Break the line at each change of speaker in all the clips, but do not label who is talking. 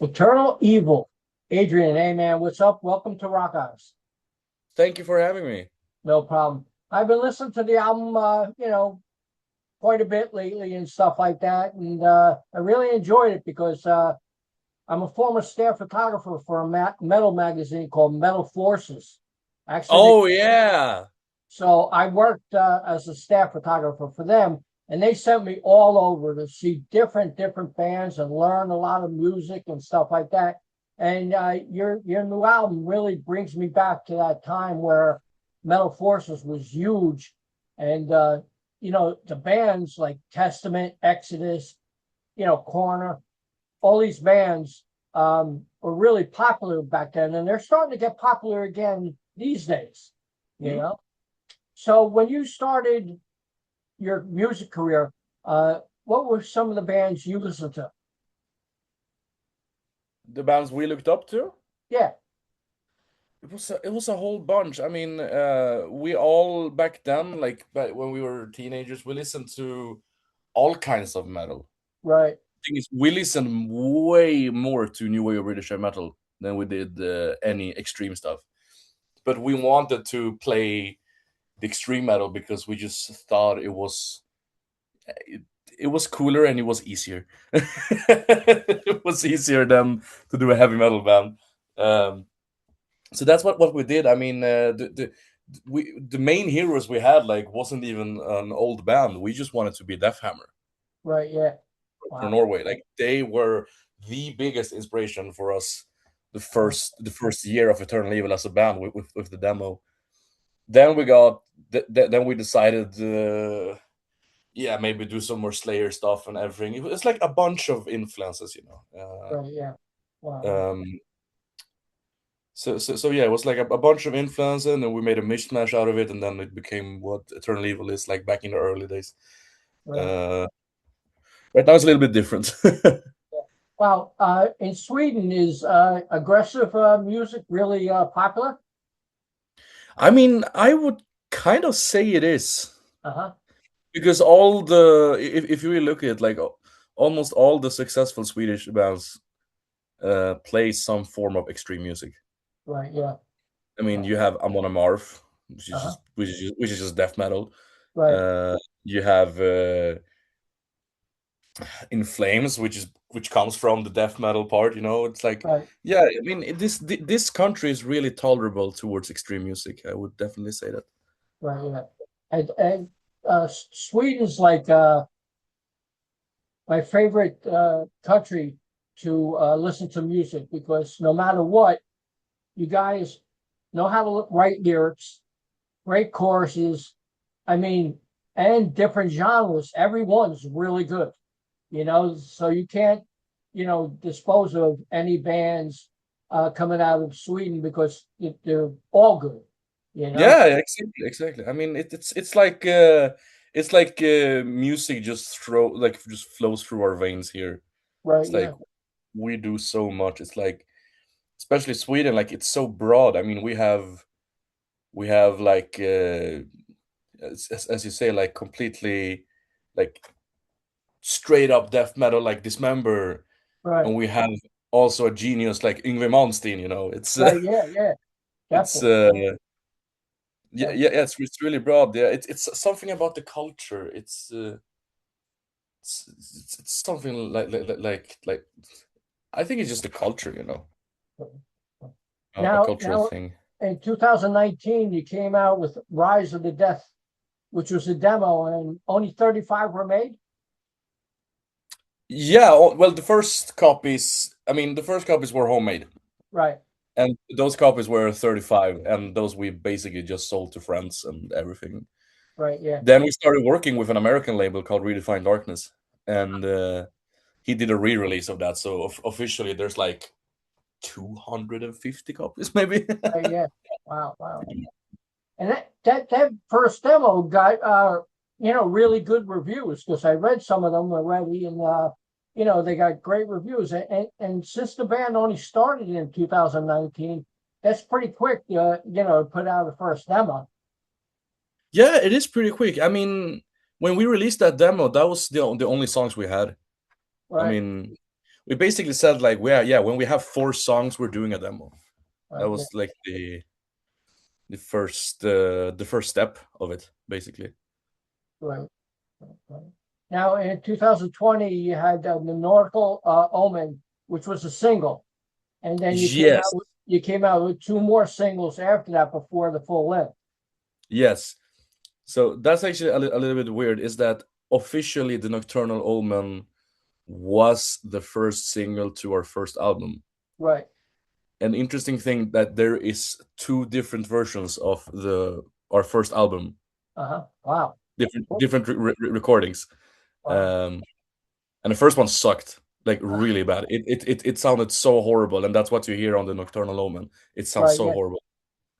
Eternal Evil. Adrian, hey man, what's up? Welcome to RockEyez.
Thank you for having me.
No problem. I've been listening to the album, quite a bit lately and stuff like that, and I really enjoyed it because I'm a former staff photographer for a metal magazine called Metal Forces. Actually,
Oh yeah.
so I worked as a staff photographer for them, and they sent me all over to see different bands and learn a lot of music and stuff like that. And your new album really brings me back to that time where Metal Forces was huge, and the bands like Testament, Exodus, Corner, all these bands were really popular back then, and they're starting to get popular again these days. You
Hmm?
know. So when you started your music career, what were some of the bands you listened to?
The bands we looked up to?
Yeah,
It was a whole bunch. I mean, we all back then, like back when we were teenagers, we listened to all kinds of metal.
right,
Thing is, we listened way more to New Wave of British heavy metal than we did any extreme stuff. But we wanted to play the extreme metal because we just thought it, it was cooler and it was easier. It was easier than to do a heavy metal band. Um, so that's what we did. I mean, the main heroes we had like wasn't even an old band. We just wanted to be Death Hammer
right, yeah.
for
Wow,
Norway. Like they were the biggest inspiration for us the first year of Eternal Evil as a band with the demo. Then we got then we decided yeah, maybe do some more Slayer stuff and everything. It's like a bunch of influences, you know.
right, yeah. Wow,
Um, so yeah, it was like a bunch of influences, and then we made a mishmash out of it, and then it became what Eternal Evil is like back in the early days.
right.
Uh, right now it's a little bit different.
Wow, in Sweden, is aggressive music really popular?
I mean, I would kind of say it is
Uh-huh.
because all the if you really look at it, like almost all the successful Swedish bands play some form of extreme music.
Right, yeah.
I mean, you have Amon Amarth, which is
Uh-huh.
just death metal.
Right,
You have In Flames, which comes from the death metal part. You know, it's like,
right,
yeah. I mean, this country is really tolerable towards extreme music. I would definitely say that.
right, yeah. And Sweden's like my favorite country to listen to music because no matter what, you guys know how to write lyrics, great choruses. I mean, and different genres. Everyone's really good, so you can't, dispose of any bands coming out of Sweden because they're all good, you know?
Yeah, exactly, exactly. I mean, it's like music just flows through our veins here.
Right,
It's like
yeah,
we do so much. It's like, especially Sweden, like it's so broad. I mean, we have like as you say, like completely like straight up death metal like Dismember,
right,
and we have also a genius like Yngwie Malmsteen. You know, it's
right, yeah, yeah,
it's
definitely,
yeah, yeah,
definitely.
yeah, it's really broad. Yeah, it's something about the culture. It's something like I think it's just the culture, you know, a cultural
Now,
thing.
in 2019, you came out with Rise of the Death, which was a demo, and only 35 were made.
Yeah, well, the first copies were homemade,
Right,
and those copies were 35, and those we basically just sold to friends and everything.
right, yeah.
Then we started working with an American label called Redefined Darkness, and he did a re-release of that. So officially, there's like 250 copies, maybe.
Right, yeah. Wow, wow. And that first demo got really good reviews because I read some of them already, and they got great reviews. And since the band only started in 2019, that's pretty quick, to put out the first demo.
Yeah, it is pretty quick. I mean, when we released that demo, that was the only songs we had. I
Right,
mean, we basically said like, yeah, when we have 4 songs, we're doing a demo. That
Yeah,
was like the first step of it, basically.
right. Right. Now, in 2020, you had the Norcal Omen, which was a single, and then
Yes,
you came out with 2 more singles after that before the full length.
yes. So that's actually a little bit weird. Is that officially the Nocturnal Omen was the first single to our first album?
Right.
An interesting thing that there is 2 different versions of the our first album,
Uh-huh. Wow.
different recordings.
Wow.
Um, and the first one sucked like really bad. It sounded so horrible, and that's what you hear on the Nocturnal Omen. It sounds
Right.
so
Yeah.
horrible,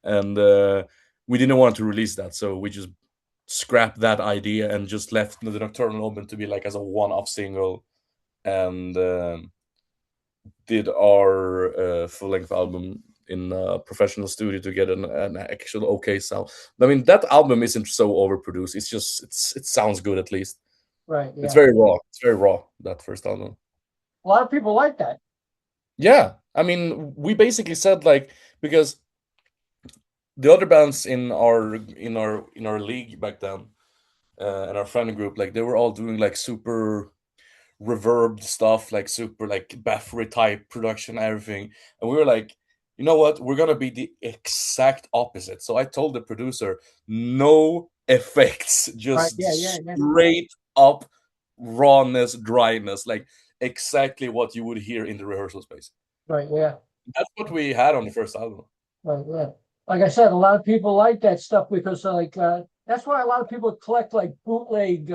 and we didn't want to release that, so we just scrapped that idea and just left the Nocturnal Omen to be like as a one-off single, and did our full-length album in a professional studio to get an actual okay sound. I mean, that album isn't so overproduced. It's just it sounds good at least.
Right.
It's
Yeah.
very raw. It's very raw, that first album.
A lot of people like that.
Yeah, I mean, we basically said like, because the other bands in our league back then, and our friend group, like they were all doing like super reverbed stuff, like super like Baffery type production, everything. And we were like, you know what? We're gonna be the exact opposite. So I told the producer, no effects,
Right.
just
Yeah. Yeah. Yeah.
straight up rawness, dryness, like exactly what you would hear in the rehearsal space.
Right. Yeah.
That's what we had on the first album.
Right. Yeah. Like I said, a lot of people like that stuff because that's why a lot of people collect like bootleg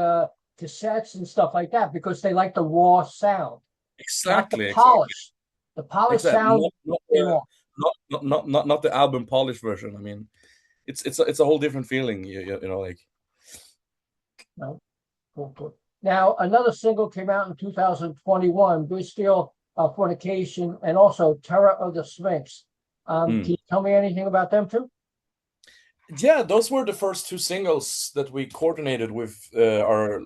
cassettes and stuff like that because they like the raw sound, not the
Exactly, exactly,
polish. The polished
exactly.
sound they want.
Not the album polished version. I mean, it's a whole different feeling. You know, like
No? Cool, cool. Now, another single came out in 2021, Bestial, Fornication, and also Terror of the Sphinx.
mm.
Can you tell me anything about them too?
Yeah, those were the first 2 singles that we coordinated with our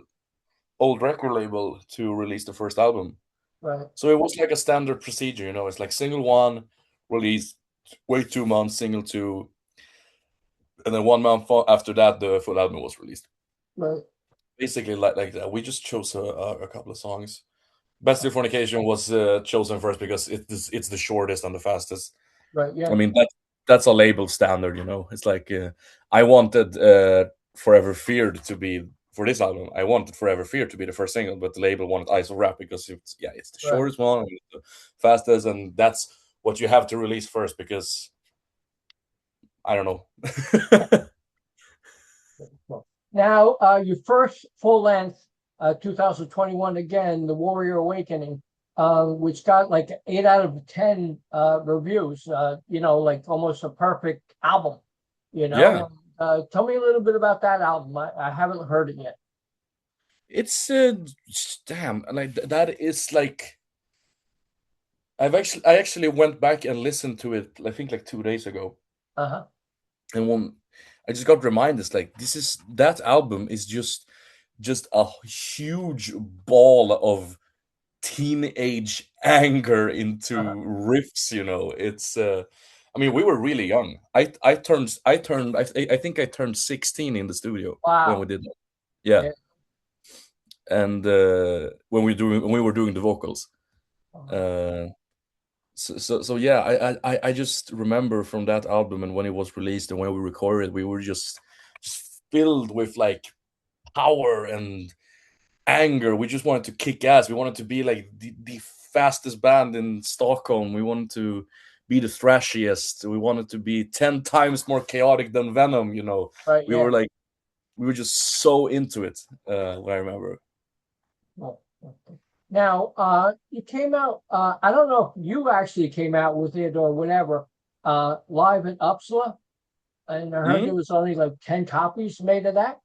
old record label to release the first album.
Right,
So it was like a standard procedure, you know. It's like single 1 released, wait 2 months, single 2, and then 1 month after that, the full album was released.
right,
Basically, like that. We just chose a couple of songs. Bestial Fornication was chosen first because it's the shortest and the fastest.
right,
I
yeah,
mean, that's a label standard, you know. It's like I wanted Forever Feared to be for this album. I wanted Forever Feared to be the first single, but the label wanted ISO Rap because it's the
right.
shortest one and the fastest, and that's what you have to release first because I don't know.
Cool. Now, your first full length, 2021, again, The Warrior Awakening, which got like 8 out of 10 reviews, like almost a perfect album, you
Yeah,
know. Tell me a little bit about that album. I haven't heard it yet.
it's damn, like that is like I actually went back and listened to it. I think like 2 days ago,
Uh-huh.
and when I just got reminded, like that album is just a huge ball of teenage anger into
Uh-huh.
riffs. You know, it's. I mean, we were really young. I think I turned 16 in the studio when we
Wow.
did that. Yeah,
Yeah.
and when we were doing the vocals.
Uh-huh.
Uh, so yeah, I just remember from that album and when it was released and when we recorded, we were just filled with like power and anger. We just wanted to kick ass. We wanted to be like the fastest band in Stockholm. We wanted to be the thrashiest. We wanted to be 10 times more chaotic than Venom, you know.
Right.
We
Yeah.
were like we were just so into it, what I remember.
Well, okay. Now, you came out, I don't know if you actually came out with it or whatever, live in Uppsala. And I heard there
Mhm.
was only like 10 copies made of that.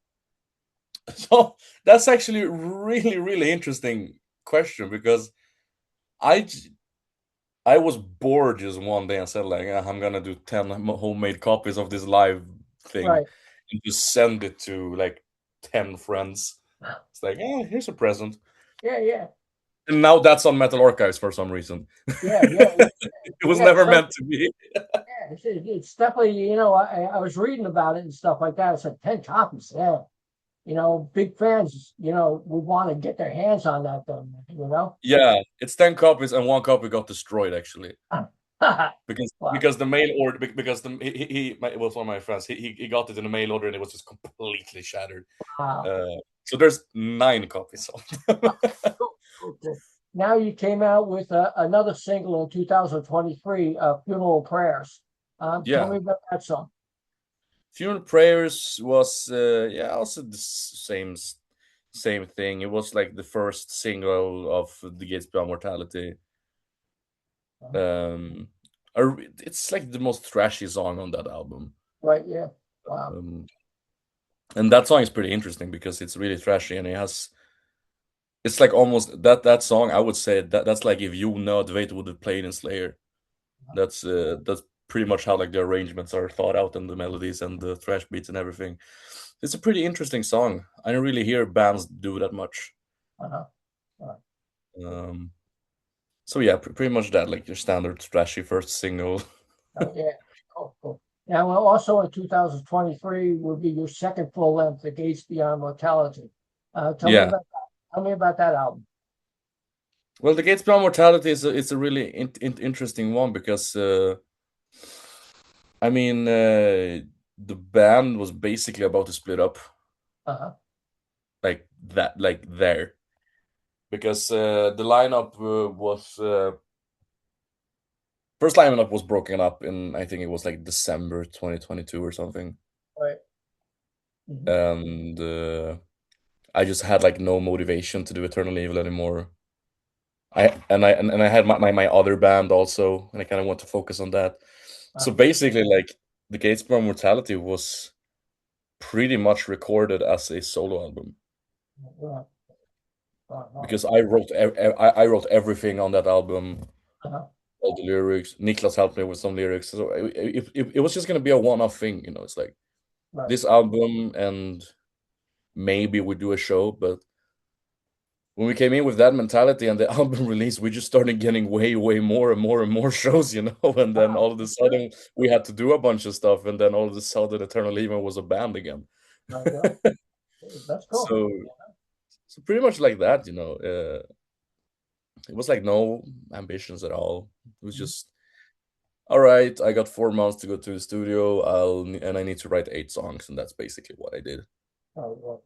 So that's actually a really interesting question because I j- I was bored just one day and said like, "Ah, I'm gonna do 10 homemade copies of this live thing
Right.
and just send it to like 10 friends." It's like, here's a present.
Yeah, yeah.
And now that's on Metal Archives for some reason.
Yeah, yeah,
It was
yeah.
never
So
meant to be.
yeah, it's definitely, I was reading about it and stuff like that. It's like 10 copies. Yeah. Big fans, would want to get their hands on that thing.
Yeah, it's 10 copies and 1 copy got destroyed actually. Because
Wow.
because the mail order because it was one of my friends. He got it in a mail order and it was just completely shattered.
Wow.
So there's 9 copies of them.
Cool, cool, cool. Now you came out with another single in 2023, Funeral Prayers. Tell
Yeah.
me about that song.
Funeral Prayers was also the same thing. It was like the first single of the Gates Beyond Mortality. Um, it's like the most thrashy song on that album.
Right, yeah. Wow.
And that song is pretty interesting because it's really thrashy and it's like almost that song. I would say that's like if you know Dveit would have played in Slayer. That's pretty much how like the arrangements are thought out and the melodies and the thrash beats and everything. It's a pretty interesting song. I don't really hear bands do that much.
Uh-huh. Uh,
So yeah, pretty much that, like your standard thrashy first single.
yeah. Cool, cool. Now, also in 2023 will be your second full length, The Gates Beyond Mortality. Tell me
Yeah.
about that. Tell me about that album.
Well, the Gates Beyond Mortality is a really interesting one because I mean the band was basically about to split up
Uh-huh.
like that, like there, because the lineup was first lineup was broken up in, I think it was like December 2022 or something,
Right. Mhm.
and I just had like no motivation to do Eternal Evil anymore. I had my other band also, and I kind of want to focus on that. So
Uh-huh.
basically, like the Gates Beyond Mortality was pretty much recorded as a solo album
Yeah.
because I wrote everything on that album,
Uh-huh.
all the lyrics. Niklas helped me with some lyrics, so it was just gonna be a one-off thing, you know. It's like
Right.
this album, and maybe we do a show, but when we came in with that mentality and the album release, we just started getting way more and more and more shows, you know. And then
Wow.
all of a sudden, we had to do a bunch of stuff, and then all of a sudden, Eternal Even was a band again.
Right. Yeah. That's cool.
So, so pretty much like that, you know. It was like no ambitions at all. It was
Mhm.
just, all right, I got 4 months to go to the studio. I need to write 8 songs, and that's basically what I did.
Oh, well,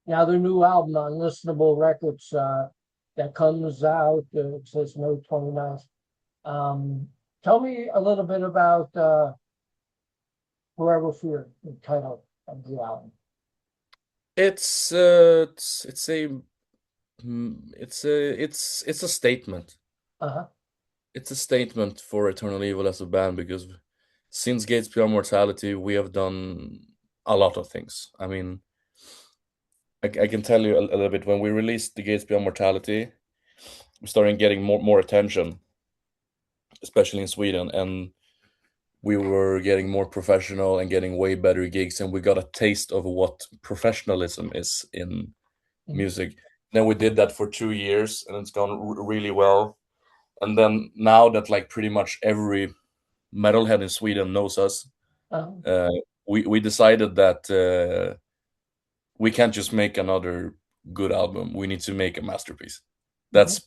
now their new album on Listenable Records that comes out, it says May 29th. Tell me a little bit about Forever Fear, the title of the album.
It's a it's a statement.
Uh-huh.
It's a statement for Eternal Evil as a band because since Gates Beyond Mortality, we have done a lot of things. I mean, I can tell you a little bit. When we released the Gates Beyond Mortality, we started getting more attention, especially in Sweden, and we were getting more professional and getting way better gigs, and we got a taste of what professionalism is in
Mhm.
music. Then we did that for 2 years, and it's gone really well. And then now that like pretty much every metalhead in Sweden knows us,
Uh-huh.
uh, we decided that we can't just make another good album. We need to make a masterpiece.
Mhm.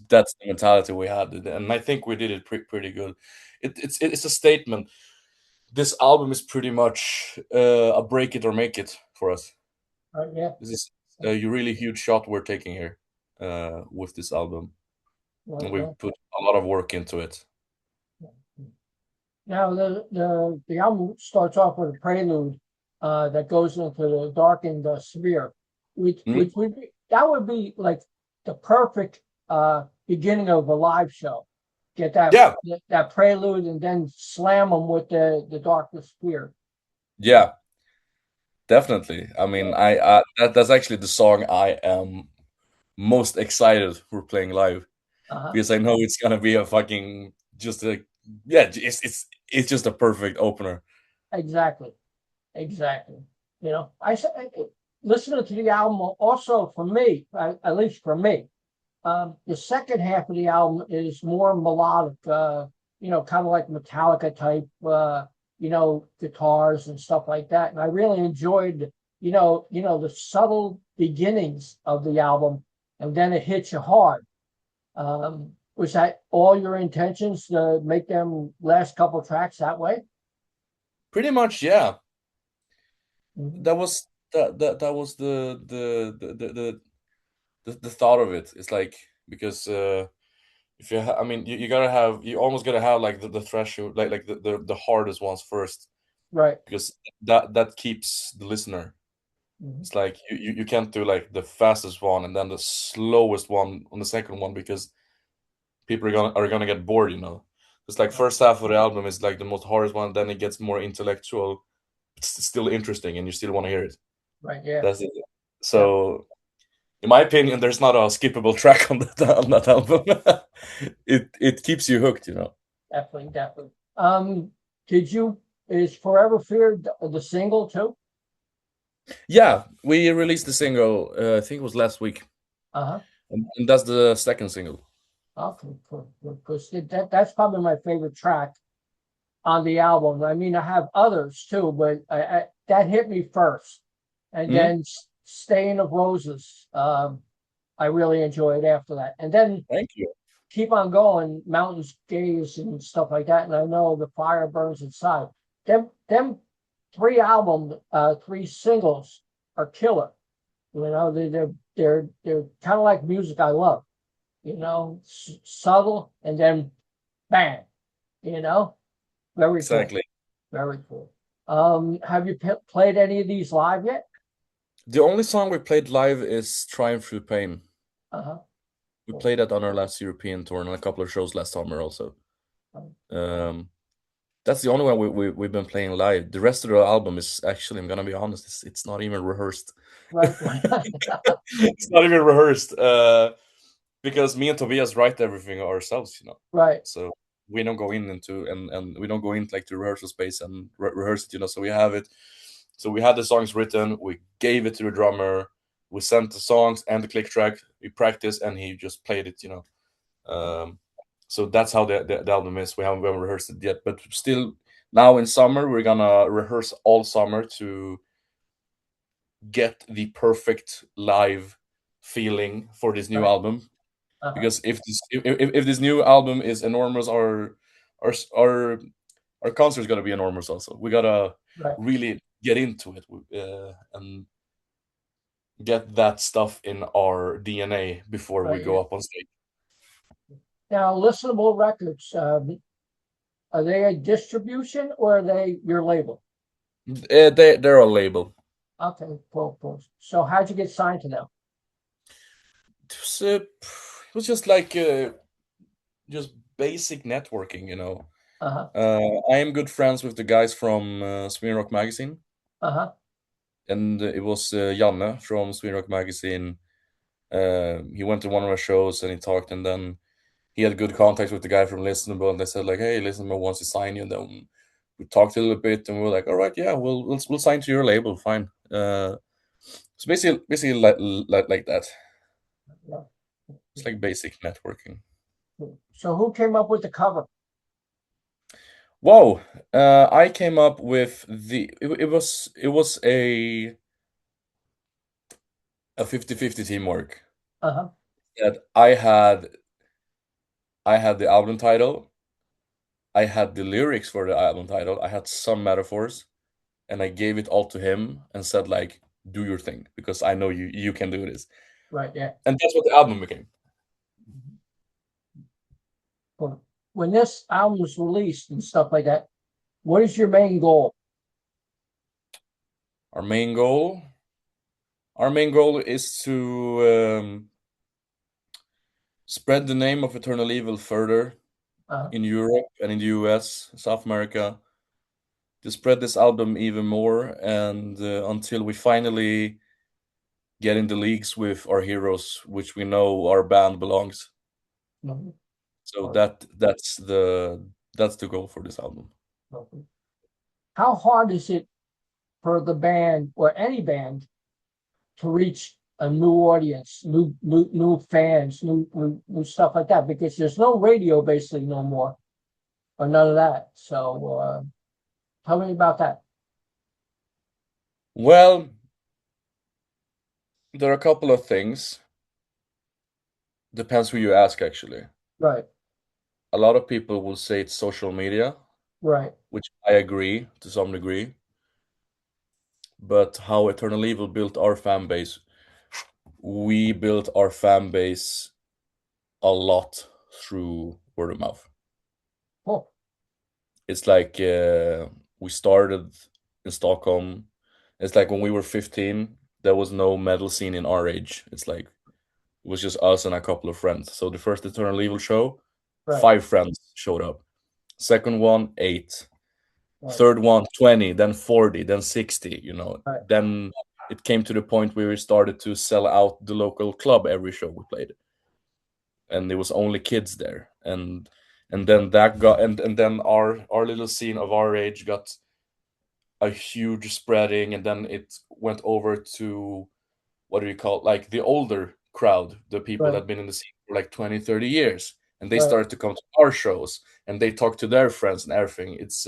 That's the mentality we had, and I think we did it pretty good. It's a statement. This album is pretty much a break it or make it for us.
Yeah.
This is a really huge shot we're taking here with this album, and
Yeah.
we've put a lot of work into it.
Now the album starts off with a prelude that goes into the Darkened Sphere,
Mhm.
which would be that would be like the perfect beginning of a live show. Get
Yeah,
that prelude and then slam them with the Darkened Sphere.
yeah, definitely. I
Yeah.
mean, that's actually the song I am most excited for playing live
Uh-huh.
because I know it's gonna be a fucking just a yeah, it's just a perfect opener.
Exactly. Exactly. I said listening to the album also for me, at least for me. The second half of the album is more melodic, kind of like Metallica type, guitars and stuff like that. And I really enjoyed, the subtle beginnings of the album, and then it hits you hard. Was that all your intentions to make them last couple tracks that way?
Pretty much, yeah.
Mhm.
That was that was the thought of it. It's like, because if I mean, you gotta have, you almost gotta have like the threshold, like the hardest ones first,
Right.
because that keeps the listener.
Mhm.
It's like you can't do like the fastest one and then the slowest one on the second one, because people are gonna get bored, you know. It's like
Right.
first half of the album is like the most hardest one, then it gets more intellectual. It's still interesting and you still want to hear it.
Right. Yeah.
That's it.
Yeah.
So in my opinion, there's not a skippable track on that album. It keeps you hooked, you know.
Definitely. Definitely. Did you is Forever Fear the single too?
Yeah, we released the single. I think it was last week,
Uh-huh.
and that's the second single.
Okay, cool. Because that's probably my favorite track on the album. I mean, I have others too, but that hit me first. And
Hmm.
then Stain of Roses, I really enjoyed after that. And then
Thank you.
Keep on Going, Mountains Gaze and stuff like that. And I know The Fire Burns Inside. Them three singles are killer. They're kind of like music I love. Subtle and then bang. You know, very cool,
Exactly.
very cool. Have you played any of these live yet?
The only song we played live is "Triumph Through Pain."
Uh-huh.
We
Cool.
played that on our last European tour and a couple of shows last summer also. Um, that's the only one we've been playing live. The rest of the album is actually, I'm gonna be honest, it's not even rehearsed.
Right.
It's not even rehearsed. Because me and Tobias write everything ourselves, you know.
Right.
So we don't go in into and we don't go into like the rehearsal space and rehearse it, you know. So we have it. So we had the songs written. We gave it to the drummer. We sent the songs and the click track. We practiced, and he just played it, you know. Um, so that's how the album is. We haven't rehearsed it yet, but still, now in summer we're gonna rehearse all summer to get the perfect live feeling for this new
Right.
album.
Uh-huh.
Because if this new album is enormous, our our our concert's gonna be enormous. Also, we gotta
Right.
really get into it, and get that stuff in our DNA before we
Right.
go
Yeah.
up on stage.
Now, Listenable Records, are they a distribution or are they your label?
They're a label.
Okay, cool, cool. So how'd you get signed to them?
It was just like just basic networking, you know.
Uh-huh.
I am good friends with the guys from Sweden Rock Magazine,
Uh-huh.
and it was Janne from Sweden Rock Magazine. He went to one of our shows and he talked, and then he had good contacts with the guy from Listenable, and they said like, "Hey, Listenable wants to sign you." And then we talked a little bit, and we were like, "All right, yeah, we'll sign to your label, fine." So basically like that.
Yeah.
It's like basic networking.
So who came up with the cover?
Whoa! I came up with it was a 50-50 teamwork.
Uh-huh.
That I had the album title, I had the lyrics for the album title, I had some metaphors, and I gave it all to him and said like, "Do your thing because I know you can do this."
Right, yeah.
And that's what the album became.
Cool. When this album was released and stuff like that, what is your main goal?
Our main goal, our main goal is to spread the name of Eternal Evil further
Uh,
in Europe and in the US, South America, to spread this album even more, and until we finally get in the leagues with our heroes, which we know our band belongs.
mhm.
So
Or-
that's the goal for this album.
How hard is it for the band or any band to reach a new audience, new fans, new stuff like that, because there's no radio basically no more, or none of that. So tell me about that.
Well, there are a couple of things. Depends who you ask, actually.
Right,
A lot of people will say it's social media,
right,
which I agree to some degree. But how Eternal Evil built our fan base, we built our fan base a lot through word of mouth.
cool,
It's like we started in Stockholm. It's like when we were 15, there was no metal scene in our age. It's like it was just us and a couple of friends. So the first Eternal Evil show,
right,
5 friends showed up. Second one, 8.
right,
Third one, 20, then 40, then 60, you know.
right,
Then it came to the point where we started to sell out the local club every show we played. And there was only kids there. And then that got and then our little scene of our age got a huge spreading, and then it went over to, what do you call it, like the older crowd, the people that
right,
have been in the scene for like 20, 30 years, and they
right,
started to come to our shows, and they talk to their friends and everything. It's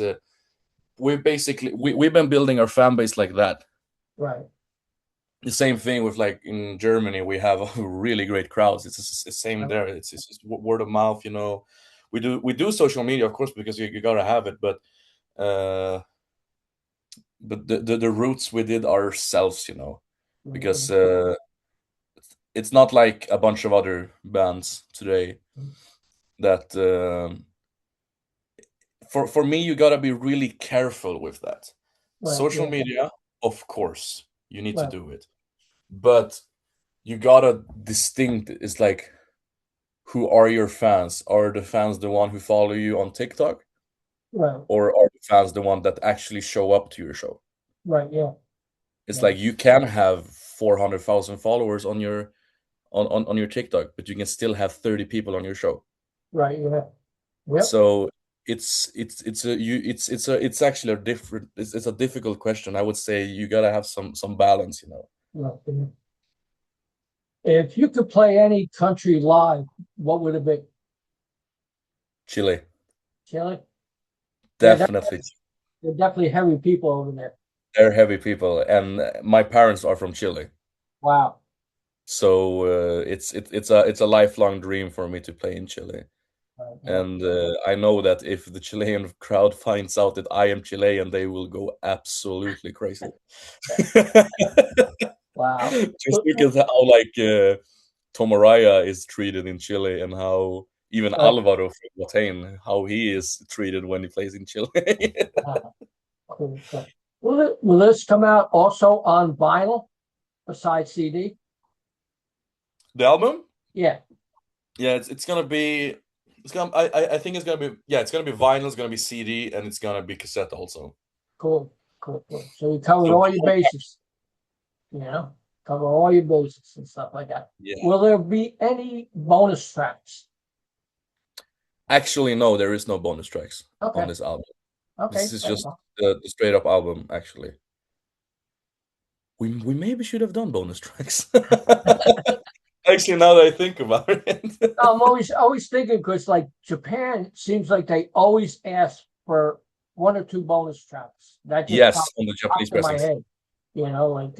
we've been building our fan base like that.
right,
The same thing with, like, in Germany, we have really great crowds. It's the same
right,
there. It's just word of mouth, you know. We do social media, of course, because you gotta have it, uh but the roots we did ourselves, you know, because it's not like a bunch of other bands today that for me, you gotta be really careful with that.
right,
Social
yeah,
media, of course, you need to
right,
do it, but you gotta distinct. It's like, who are your fans? Are the fans the one who follow you on TikTok,
right,
or are the fans the one that actually show up to your show?
right, yeah,
It's
yeah,
like you can have 400,000 followers on your TikTok, but you can still have 30 people on your show.
right, yeah, yep,
So it's actually a different, it's a difficult question. I would say you gotta have some balance, you know.
yeah. If you could play any country live, what would it be?
Chile,
Chile? Yeah,
definitely.
they're definitely heavy people over there.
They're heavy people, and my parents are from Chile.
Wow.
So it's a lifelong dream for me to play in Chile.
Right, yeah.
And I know that if the Chilean crowd finds out that I am Chilean, they will go absolutely crazy.
Wow.
Just look at how, like, Tom Araya is treated in Chile, and how even
Right.
Alvaro from Watain, how he is treated when he plays in Chile.
Cool. Cool. Will this come out also on vinyl besides CD?
The album?
Yeah.
Yeah, it's gonna be. It's gonna. I think it's gonna be. Yeah, it's gonna be vinyl. It's gonna be CD, and it's gonna be cassette also.
Cool. Cool. Cool. So you covered
So
all your bases, you know, cover all your bases and stuff like that.
yeah.
Will there be any bonus tracks?
Actually, no, there is no bonus tracks on
Okay.
this album.
Okay.
This is
Fair
just
enough.
the straight up album. Actually, we maybe should have done bonus tracks. Actually, now that I think about it.
I'm always thinking, because like Japan seems like they always ask for one or two bonus tracks. That just
Yes, on the Japanese
popped in my
pressings.
head. You know, like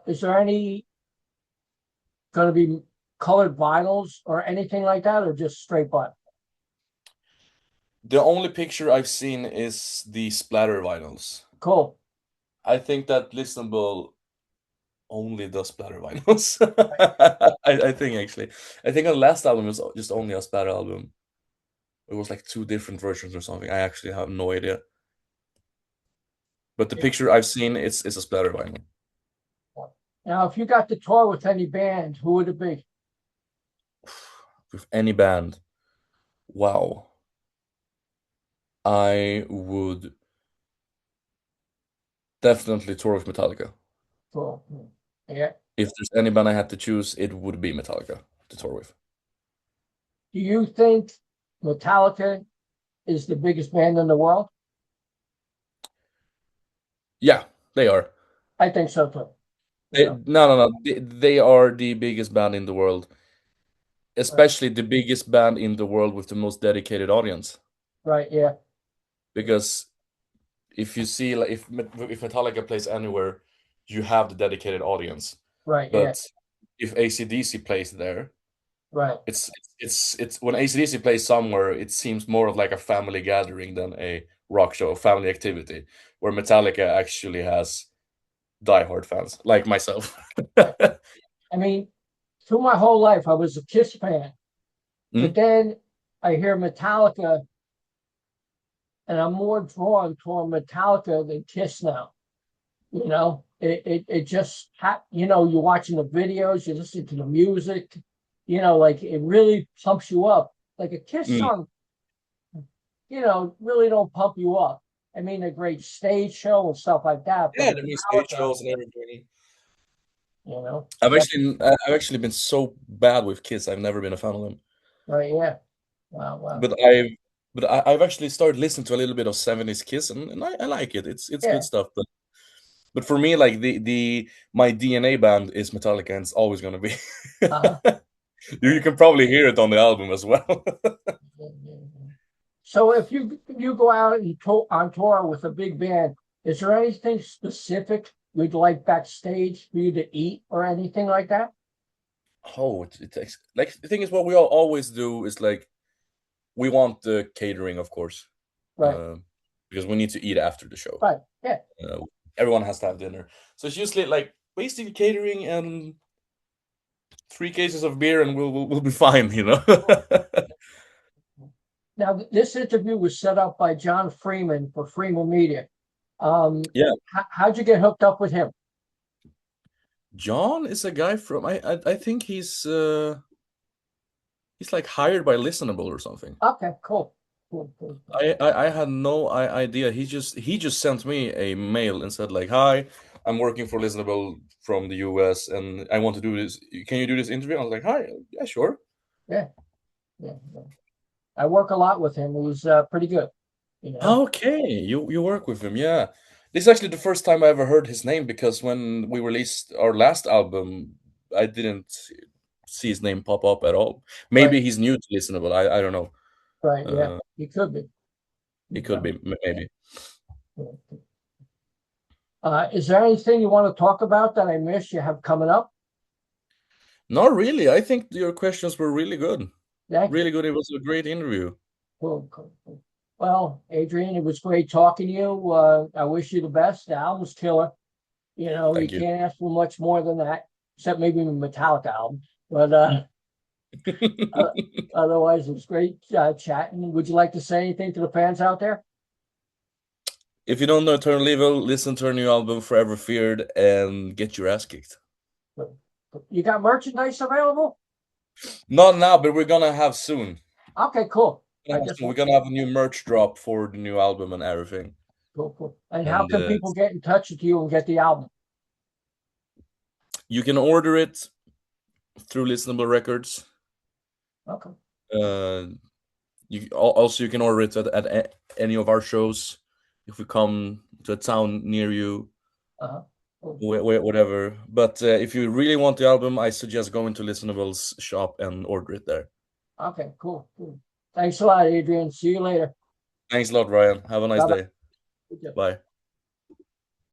is there any going to be colored vinyls or anything like that, or just straight black?
The only picture I've seen is the splatter vinyls.
Cool.
I think that Listenable only does splatter vinyls. I think, actually. I think on the last album was just only a splatter album. It was like 2 different versions or something. I actually have no idea. But the picture I've seen is a splatter vinyl.
Now, if you got to tour with any band, who would it be?
With any band. Wow. I would definitely tour with Metallica.
Cool. Yeah.
If there's any band I had to choose, it would be Metallica to tour with.
Do you think Metallica is the biggest band in the world?
Yeah, they are.
I think so too.
No. They are the biggest band in the world, especially the biggest band in the world with the most dedicated audience.
Right. Yeah.
Because if you see, like, if Metallica plays anywhere, you have the dedicated audience.
Right. Yeah.
But if AC/DC plays there,
Right.
it's when AC/DC plays somewhere, it seems more of like a family gathering than a rock show, family activity, where Metallica actually has diehard fans like myself.
Right. I mean, through my whole life, I was a Kiss fan, but
Mm.
then I hear Metallica, and I'm more drawn toward Metallica than Kiss now. You know, it just you're watching the videos, you listen to the music, like it really pumps you up. Like a Kiss
Mm.
song, really don't pump you up. I mean, a great stage show and stuff like that, but
Yeah, there means stage
Metallica,
shows and everything.
you know,
I've actually been so bad with Kiss. I've never been a fan of them.
right? Yeah. Wow, wow.
But I've actually started listening to a little bit of 70s Kiss, and I like it. It's good
Yeah.
stuff. But for me, like the my DNA band is Metallica, and it's always gonna be.
Uh-huh.
You can probably hear it on the album as well.
So if you go out and on tour with a big band, is there anything specific you'd like backstage for you to eat or anything like that?
Oh, it takes, like, the thing is, what we all always do is, like, we want the catering, of course,
Right.
because we need to eat after the show.
Right. Yeah.
Uh, Everyone has to have dinner, so it's usually like basically catering and 3 cases of beer, and we'll be fine, you know.
Now, this interview was set up by John Freeman for Freeman Media.
Yeah,
How'd you get hooked up with him?
John is a guy from, I think he's like hired by Listenable or something.
Okay, cool. Cool.
I had no idea. He just sent me a mail and said, like, "Hi, I'm working for Listenable from the US, and I want to do this. Can you do this interview?" I was like, "Hi, yeah, sure."
Yeah. I work a lot with him. He's pretty good.
Okay, you work with him, yeah. This is actually the first time I ever heard his name, because when we released our last album, I didn't see his name pop up at all.
Right.
Maybe he's new to Listenable. I don't know.
Right. Yeah.
Uh,
He could be.
it could be, maybe.
Is there anything you want to talk about that I missed you have coming up?
Not really. I think your questions were really good.
Thank you.
Really good. It was a great interview.
Cool. Well, Adrian, it was great talking to you. I wish you the best. The album's killer. You
Thank you.
can't ask for much more than that, except maybe a Metallica album. But otherwise, it was great chatting. Would you like to say anything to the fans out there?
If you don't know Eternal Evil, listen to our new album, Forever Feared, and get your ass kicked.
You got merchandise available?
Not now, but we're gonna have soon.
Okay, cool.
We're gonna have a new merch drop for the new album and everything.
Cool. And how can people
it's-
get in touch with you and get the album?
You can order it through Listenable Records.
Okay.
You can order it at any of our shows if we come to a town near you. Whatever. But if you really want the album, I suggest going to Listenable's shop and order it there.
Okay, cool. Thanks a lot, Adrian. See you later.
Thanks a lot, Ryan. Have a nice
Bye-bye.
day. Bye.